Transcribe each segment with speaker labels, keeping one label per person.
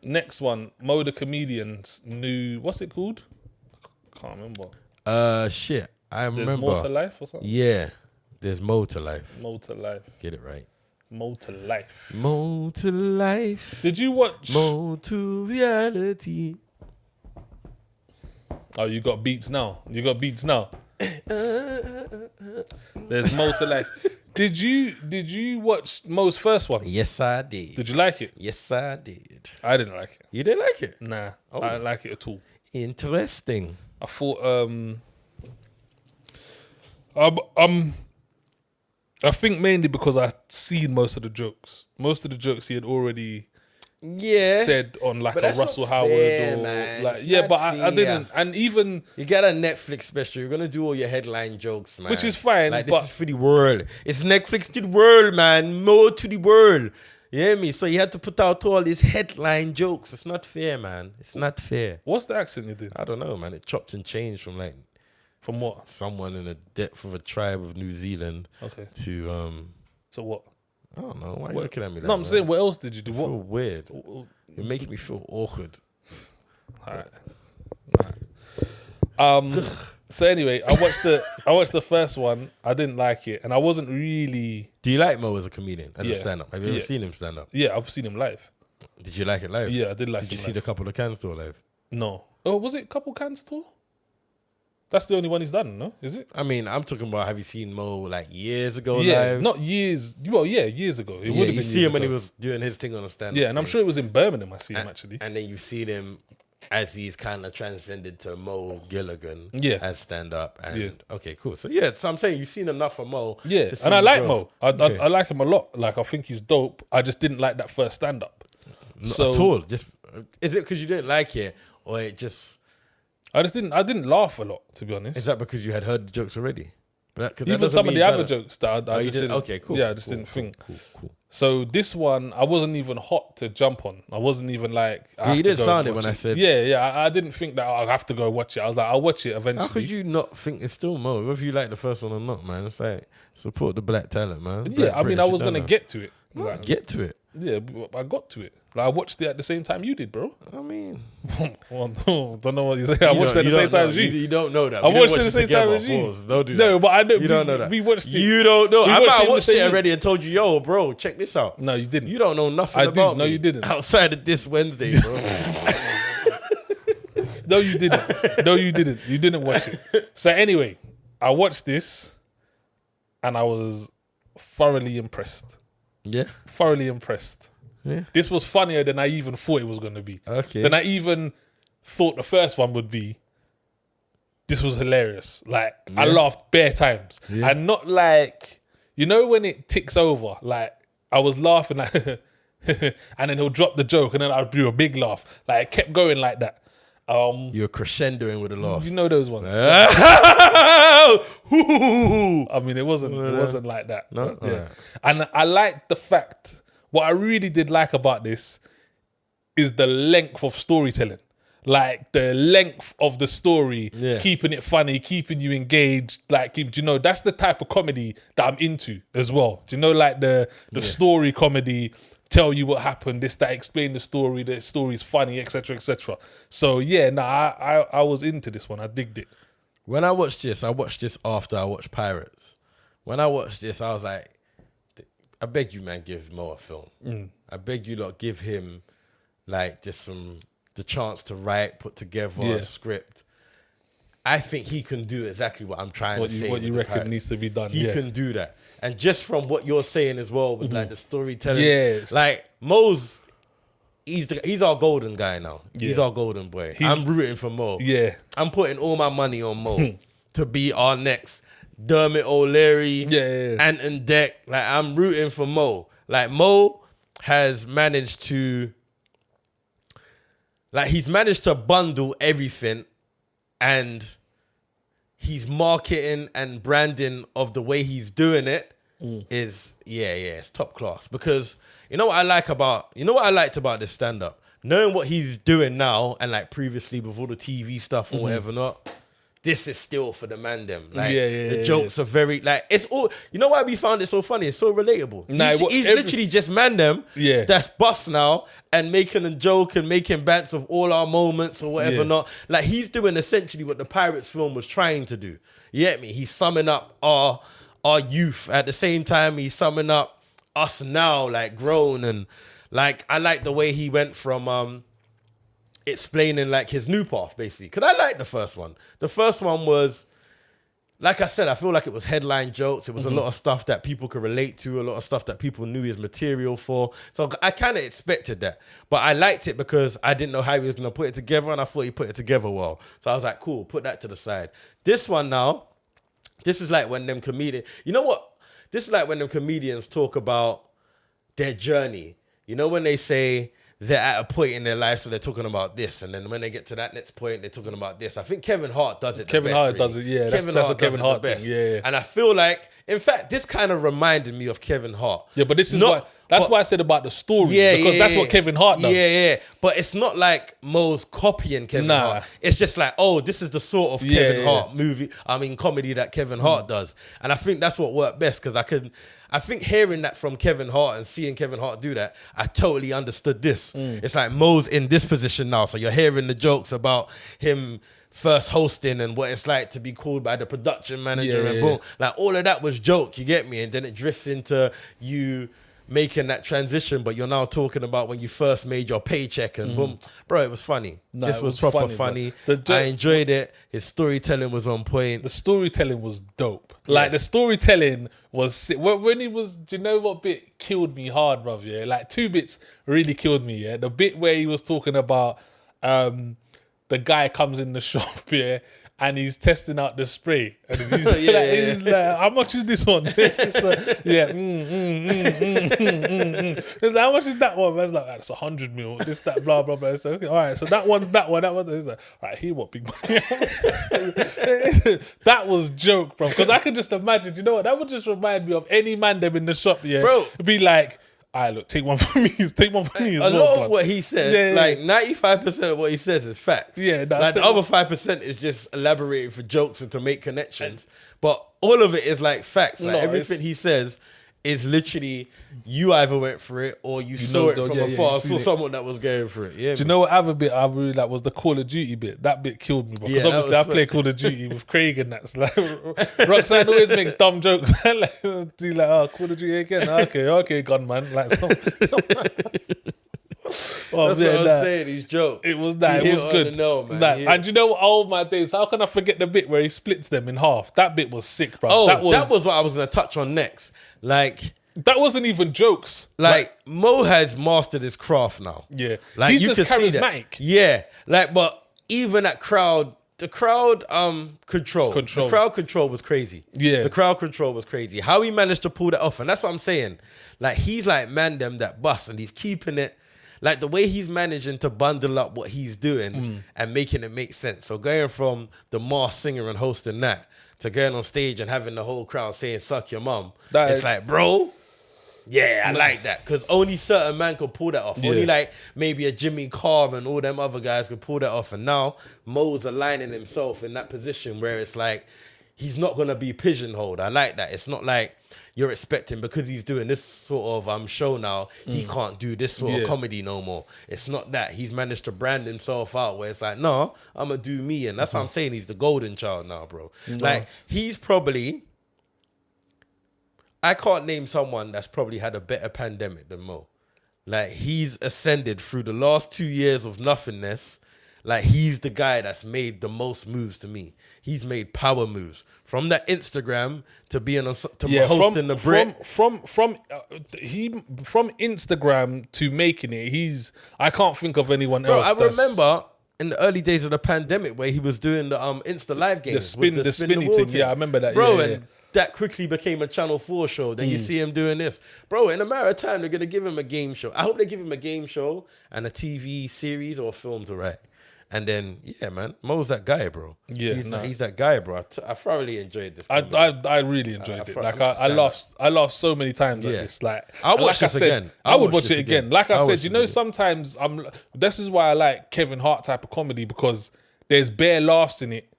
Speaker 1: Next one, Mo the Comedian's new, what's it called? Can't remember.
Speaker 2: Shit. I remember.
Speaker 1: There's More to Life or something?
Speaker 2: Yeah. There's Mo to Life.
Speaker 1: Mo to Life.
Speaker 2: Get it right.
Speaker 1: Mo to Life.
Speaker 2: Mo to life.
Speaker 1: Did you watch?
Speaker 2: Mo to reality.
Speaker 1: Oh, you got beats now. There's Mo to Life. Did you watch Mo's first one?
Speaker 2: Yes, I did.
Speaker 1: Did you like it?
Speaker 2: Yes, I did.
Speaker 1: I didn't like it.
Speaker 2: You didn't like it?
Speaker 1: Nah,
Speaker 2: Oh.
Speaker 1: I didn't like it at all.
Speaker 2: Interesting.
Speaker 1: I thought I think mainly because I'd seen most of the jokes. Most of the jokes he had already said on like
Speaker 2: But
Speaker 1: a
Speaker 2: that's
Speaker 1: Russell
Speaker 2: not
Speaker 1: Howard
Speaker 2: fair,
Speaker 1: or
Speaker 2: man.
Speaker 1: like
Speaker 2: It's
Speaker 1: but
Speaker 2: not
Speaker 1: I didn't. And even
Speaker 2: You get a Netflix special, you're gonna do all your headline jokes, man.
Speaker 1: Which is fine,
Speaker 2: Like,
Speaker 1: but-
Speaker 2: this is for the world. It's Netflix to the world, man. More to the world. You hear me? So you had to put out all these headline jokes. It's not fair, man. It's not fair.
Speaker 1: what's the accent you did?
Speaker 2: I don't know, man. It chopped and changed from like
Speaker 1: From what?
Speaker 2: someone in the depth of a tribe of New Zealand
Speaker 1: Okay.
Speaker 2: to
Speaker 1: So what?
Speaker 2: I don't know. Why are you looking at me like
Speaker 1: No, I'm
Speaker 2: that?
Speaker 1: saying what else did you do?
Speaker 2: I feel
Speaker 1: What?
Speaker 2: weird. You're making me feel awkward.
Speaker 1: Alright. So anyway, I watched the first one. I didn't like it, and I wasn't really.
Speaker 2: Do you like Mo as a comedian, as a
Speaker 1: Yeah.
Speaker 2: stand-up? Have you ever
Speaker 1: Yeah.
Speaker 2: seen him stand up?
Speaker 1: Yeah, I've seen him live.
Speaker 2: Did you like it live?
Speaker 1: Yeah, I did like
Speaker 2: Did you
Speaker 1: him
Speaker 2: see
Speaker 1: live.
Speaker 2: the Couple of Cans tour live?
Speaker 1: No. Oh, was it Couple Cans tour? That's the only one he's done, no? Is it?
Speaker 2: I mean, I'm talking about, have you seen Mo like years ago
Speaker 1: Yeah,
Speaker 2: live?
Speaker 1: not years. Well, yeah, years ago. It would have been
Speaker 2: you see
Speaker 1: years
Speaker 2: him when he
Speaker 1: ago.
Speaker 2: was doing his thing on a stand-up.
Speaker 1: Yeah, and I'm
Speaker 2: thing.
Speaker 1: sure it was in Birmingham. I see him actually.
Speaker 2: And then you see him as he's kind of transcended to Mo Gilligan
Speaker 1: Yeah.
Speaker 2: as stand-up. And
Speaker 1: Yeah.
Speaker 2: okay, cool. So yeah, so I'm saying you've seen enough of Mo.
Speaker 1: Yeah,
Speaker 2: to see
Speaker 1: and I
Speaker 2: the
Speaker 1: like
Speaker 2: growth.
Speaker 1: Mo.
Speaker 2: Okay.
Speaker 1: I like him a lot. Like I think he's dope. I just didn't like that first stand up.
Speaker 2: Not at all. Just is it because you didn't like it, or it just
Speaker 1: I didn't laugh a lot, to be honest.
Speaker 2: is that because you had heard the jokes already? But that
Speaker 1: Even
Speaker 2: doesn't
Speaker 1: some of
Speaker 2: mean
Speaker 1: the
Speaker 2: you've
Speaker 1: other
Speaker 2: done it.
Speaker 1: jokes that I
Speaker 2: Oh, you
Speaker 1: just
Speaker 2: did?
Speaker 1: didn't.
Speaker 2: Okay, cool.
Speaker 1: Yeah, I just
Speaker 2: Cool,
Speaker 1: didn't
Speaker 2: cool,
Speaker 1: think.
Speaker 2: Cool.
Speaker 1: So this one, I wasn't even hot to jump on. I wasn't even like. I
Speaker 2: Yeah,
Speaker 1: have
Speaker 2: you
Speaker 1: to
Speaker 2: didn't
Speaker 1: go
Speaker 2: sound
Speaker 1: and
Speaker 2: it when
Speaker 1: watch
Speaker 2: I said-
Speaker 1: Yeah. I didn't think that I'll have to go watch it. I was like, I'll watch it eventually.
Speaker 2: How could you not think it's still Mo? Whether you like the first one or not, man. It's like support the black talent, man.
Speaker 1: Yeah,
Speaker 2: Black
Speaker 1: I mean,
Speaker 2: British,
Speaker 1: I
Speaker 2: you
Speaker 1: was
Speaker 2: done
Speaker 1: gonna
Speaker 2: that.
Speaker 1: get to it.
Speaker 2: No,
Speaker 1: Like,
Speaker 2: get to it.
Speaker 1: yeah, but I got to it. Like I watched it at the same time you did, bro.
Speaker 2: I mean,
Speaker 1: Well, don't know what you say. I watched it at the same time as you.
Speaker 2: You don't know that.
Speaker 1: I
Speaker 2: We didn't
Speaker 1: watched it
Speaker 2: watch
Speaker 1: at the same time
Speaker 2: together.
Speaker 1: as you.
Speaker 2: Pause. Don't do
Speaker 1: No,
Speaker 2: that.
Speaker 1: but I know
Speaker 2: You don't know that.
Speaker 1: We watched it.
Speaker 2: You don't know.
Speaker 1: We
Speaker 2: I
Speaker 1: watched
Speaker 2: might
Speaker 1: it
Speaker 2: have
Speaker 1: in the
Speaker 2: watched it
Speaker 1: same-
Speaker 2: already and told you, yo, bro, check this out.
Speaker 1: No, you didn't.
Speaker 2: You don't know nothing
Speaker 1: I do.
Speaker 2: about
Speaker 1: No,
Speaker 2: me
Speaker 1: you didn't.
Speaker 2: outside of this Wednesday, bro.
Speaker 1: No, you didn't. No, you didn't. You didn't watch it. So anyway, I watched this, and I was thoroughly impressed.
Speaker 2: Yeah.
Speaker 1: Thoroughly impressed.
Speaker 2: Yeah.
Speaker 1: This was funnier than I even thought it was going to be.
Speaker 2: Okay.
Speaker 1: Than I even thought the first one would be. This was hilarious. Like, I laughed bare times.
Speaker 2: Yeah.
Speaker 1: And not like, you know when it ticks over? Like, I was laughing like, and then he'll drop the joke and then I'd do a big laugh. Like, it kept going like that.
Speaker 2: You're crescendoing with a laugh.
Speaker 1: You know those ones. I mean, it wasn't like that.
Speaker 2: No?
Speaker 1: But, yeah.
Speaker 2: Alright.
Speaker 1: And I liked the fact, what I really did like about this is the length of storytelling. Like the length of the story, keeping it funny, keeping you engaged. Like, do you know, that's the type of comedy that I'm into as well. Do you know, like the story comedy, tell you what happened, this, that, explain the story's funny, etc., etc. So yeah, I was into this one. I digged it.
Speaker 2: When I watched this after I watched Pirates. When I watched this, I was like, I beg you, man, give Mo a film. I beg you, lot, give him like just the chance to write, put together a script. I think he can do exactly what I'm trying to say.
Speaker 1: What you
Speaker 2: with the
Speaker 1: reckon
Speaker 2: Pirates.
Speaker 1: needs to be done.
Speaker 2: He can do that. And just from what you're saying as well with like the storytelling.
Speaker 1: Yes.
Speaker 2: Like Mo's, he's our golden guy now. He's our golden boy. I'm rooting for Mo.
Speaker 1: Yeah.
Speaker 2: I'm putting all my money on Mo to be our next Dermot O'Leary, Anton Deck. Like, I'm rooting for Mo. Like, Mo has managed to, like, he's managed to bundle everything, and his marketing and branding of the way he's doing it is, it's top class. Because you know what I liked about this stand-up? Knowing what he's doing now and like previously before the TV stuff or whatever not, this is still for the man them. Like the jokes are very like it's all. You know why we found it so funny? It's so relatable. He's literally just man them.
Speaker 1: Yeah,
Speaker 2: that's bust now and making a joke and making bants of all our moments or whatever. Not like he's doing essentially what the Pirates film was trying to do. You get me? He's summing up our youth at the same time. He's summing up us now, like grown, and like I like the way he went from explaining like his new path basically, because I like the first one. The first one was, like I said, I feel like it was headline jokes. It was a lot of stuff that people could relate to, a lot of stuff that people knew his material for. So I kind of expected that, but I liked it because I didn't know how he was going to put it together, and I thought he put it together well. So I was like, cool, put that to the side. This one now, this is like when them comedians, you know what? This is like when them comedians talk about their journey. You know, when they say they're at a point in their life, so they're talking about this, and then when they get to that next point, they're talking about this. I think Kevin Hart does it the best.
Speaker 1: Kevin Hart does it, yeah. That's a Kevin Hart thing, yeah.
Speaker 2: And I feel like, in fact, this kind of reminded me of Kevin Hart.
Speaker 1: Yeah, but this is why... That's why I said about the story, because that's what Kevin Hart does.
Speaker 2: Yeah. But it's not like Mo's copying Kevin Hart. It's just like, oh, this is the sort of Kevin Hart comedy that Kevin Hart does. And I think that's what worked best, because I think hearing that from Kevin Hart and seeing Kevin Hart do that, I totally understood this. It's like Mo's in this position now, so you're hearing the jokes about him first hosting and what it's like to be called by the production manager and boom. Like all of that was joke, you get me? And then it drifts into you making that transition, but you're now talking about when you first made your paycheck and boom. Bro, it was funny. This was proper funny. I enjoyed it. His storytelling was on point.
Speaker 1: The storytelling was dope. Like the storytelling was sick. When he was, do you know what bit killed me hard, bruv? Yeah, like two bits really killed me. Yeah, the bit where he was talking about the guy comes in the shop, and he's testing out the spray. And he's like, how much is this one? It's like, It's like, how much is that one? It's like, that's 100 mil. This, that, blah, blah, blah. So, all right, so that one's that one. It's like, all right, here what big money. That was joke, bro. Because I can just imagine, you know what? That would just remind me of any man them in the shop, bro. Be like, all right, look, take one for me. Take one for me as well.
Speaker 2: A lot of what he says, like 95% of what he says is facts.
Speaker 1: Yeah,
Speaker 2: like the other 5% is just elaborating for jokes and to make connections. But all of it is like facts. Like everything he says is literally you either went through it or you saw it from afar. Saw someone that was going through it. Yeah.
Speaker 1: Do you know what other bit I really like was the Call of Duty bit? That bit killed me because obviously I play Call of Duty with Craig and that's like Roxanne always makes dumb jokes. Like, oh, Call of Duty again. Okay, gunman. Like,
Speaker 2: that's what I'm saying. These jokes.
Speaker 1: It was that. It was good. And you know what? Oh my days! How can I forget the bit where he splits them in half? That bit was sick, bro.
Speaker 2: Oh, that was what I was gonna touch on next. Like
Speaker 1: that wasn't even jokes.
Speaker 2: Like Mo has mastered his craft now.
Speaker 1: Yeah,
Speaker 2: like
Speaker 1: he's just charismatic.
Speaker 2: Yeah, like but even that crowd. The crowd control. The crowd control was crazy.
Speaker 1: Yeah.
Speaker 2: The crowd control was crazy. How he managed to pull that off. And that's what I'm saying. Like he's like man them that bust and he's keeping it. Like the way he's managing to bundle up what he's doing and making it make sense. So going from the masked singer and hosting that to going on stage and having the whole crowd saying suck your mum. It's like, bro, yeah, I like that. Because only certain man could pull that off. Yeah. Only like maybe a Jimmy Carr and all them other guys could pull that off. And now Mo's aligning himself in that position where it's like, he's not going to be pigeonholed. I like that. It's not like you're expecting because he's doing this sort of show now, he can't do this sort of comedy no more. It's not that. He's managed to brand himself out where it's like, no, I'm going to do me. And that's what I'm saying. He's the golden child now, bro. Like, he's probably... I can't name someone that's probably had a better pandemic than Mo. Like, he's ascended through the last 2 years of nothingness. Like, he's the guy that's made the most moves to me. He's made power moves. From that Instagram to being hosting the Brit.
Speaker 1: From Instagram to making it, I can't think of anyone else.
Speaker 2: I remember in the early days of the pandemic where he was doing the Insta live game.
Speaker 1: The spinny thing. Yeah, I remember that.
Speaker 2: Bro, and that quickly became a Channel 4 show. Then you see him doing this. Bro, in a matter of time, they're going to give him a game show. I hope they give him a game show and a TV series or a film to write. And then, yeah, man, Mo's that guy, bro. Yeah, he's that guy, bro. I thoroughly enjoyed this.
Speaker 1: I really enjoyed it. Like I laughed so many times at this. Like
Speaker 2: I'll watch this again.
Speaker 1: I would watch it again. Like I said, you know, sometimes this is why I like Kevin Hart type of comedy because there's bare laughs in it.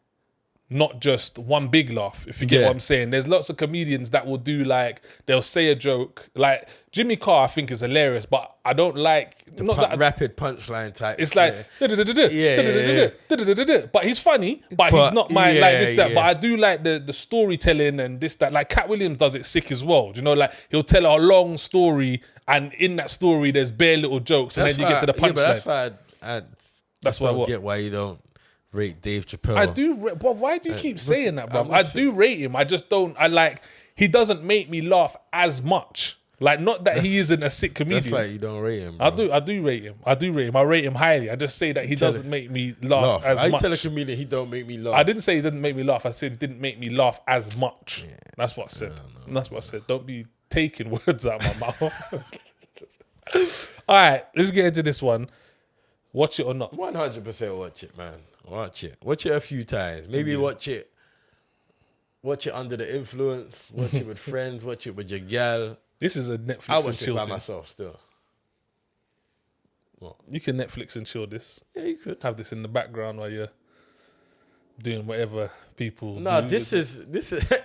Speaker 1: not just one big laugh, if you get what I'm saying. There's lots of comedians that will do like, they'll say a joke. Like Jimmy Carr, I think is hilarious, but I don't like...
Speaker 2: rapid punchline type.
Speaker 1: It's like... But he's funny, but he's not my... like this, that. But I do like the storytelling and this, that. Like Cat Williams does it sick as well. Do you know, like he'll tell a long story and in that story there's bare little jokes and then you get to the punchline.
Speaker 2: That's why I don't get why you don't rate Dave Chappelle.
Speaker 1: I do, but why do you keep saying that, bro? I do rate him. I just don't. He doesn't make me laugh as much. Like, not that he isn't a sick comedian.
Speaker 2: That's why you don't rate him, bro.
Speaker 1: I do rate him. I rate him highly. I just say that he doesn't make me laugh as much.
Speaker 2: I tell a comedian he don't make me laugh.
Speaker 1: I didn't say he didn't make me laugh. I said he didn't make me laugh as much. Yeah. That's what I said. That's what I said. Don't be taking words out of my mouth. All right, let's get into this one. Watch it or not?
Speaker 2: 100% watch it, man. Watch it. Watch it a few times. Maybe watch it under the influence. Watch it with friends. Watch it with your gal.
Speaker 1: This is a Netflix
Speaker 2: I
Speaker 1: and
Speaker 2: watch
Speaker 1: chill
Speaker 2: it by
Speaker 1: thing.
Speaker 2: myself still. What?
Speaker 1: You can Netflix and chill this.
Speaker 2: Yeah, you could.
Speaker 1: Have this in the background while you're doing whatever people do.
Speaker 2: No, this is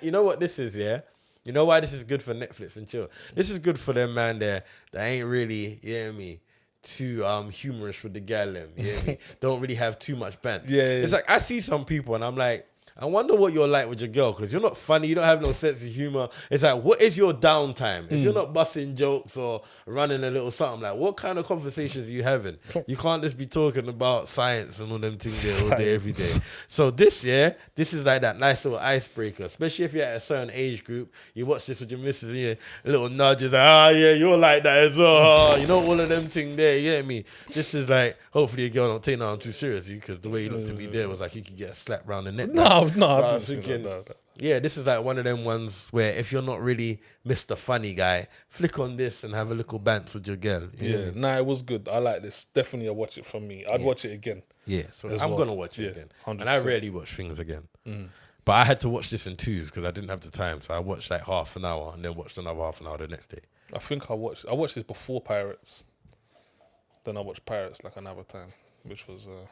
Speaker 2: you know what this is, yeah? You know why this is good for Netflix and chill? This is good for them man there that ain't really, you know what I mean, too humorous with the gal them, you know what I mean? Don't really have too much banter.
Speaker 1: Yeah.
Speaker 2: It's like I see some people and I'm like, I wonder what you're like with your girl because you're not funny. You don't have no sense of humor. It's like, what is your downtime? If you're not busting jokes or running a little something, like what kind of conversations are you having? You can't just be talking about science and all them things there all day, every day. So this is like that nice little icebreaker, especially if you're at a certain age group. You watch this with your missus and a little nudges, like, yeah, you're like that as well. You know, all of them things there, you get me? This is like, hopefully a girl don't take nothing too seriously because the way you looked to me there was like you could get a slap round the neck.
Speaker 1: No.
Speaker 2: Yeah, this is like one of them ones where if you're not really Mr. Funny Guy, flick on this and have a little bants with your girl.
Speaker 1: Yeah, it was good. I like this. Definitely a watch it from me. I'd watch it again.
Speaker 2: Yeah, so I'm going to watch it again.
Speaker 1: 100%.
Speaker 2: And I rarely watch things again. But I had to watch this in twos because I didn't have the time. So I watched like half an hour and then watched another half an hour the next day.
Speaker 1: I think I watched this before Pirates. Then I watched Pirates like another time, which was a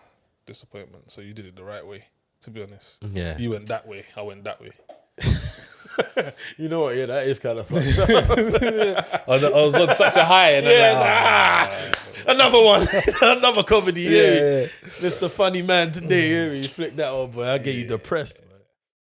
Speaker 1: disappointment. So you did it the right way. To be honest,
Speaker 2: yeah,
Speaker 1: you went that way. I went that way.
Speaker 2: You know what? Yeah, that is kind of fun.
Speaker 1: I was on such a high, and
Speaker 2: another one, another comedy.
Speaker 1: Yeah.
Speaker 2: Mr. Funny Man today. You flick that over, boy. I get you depressed.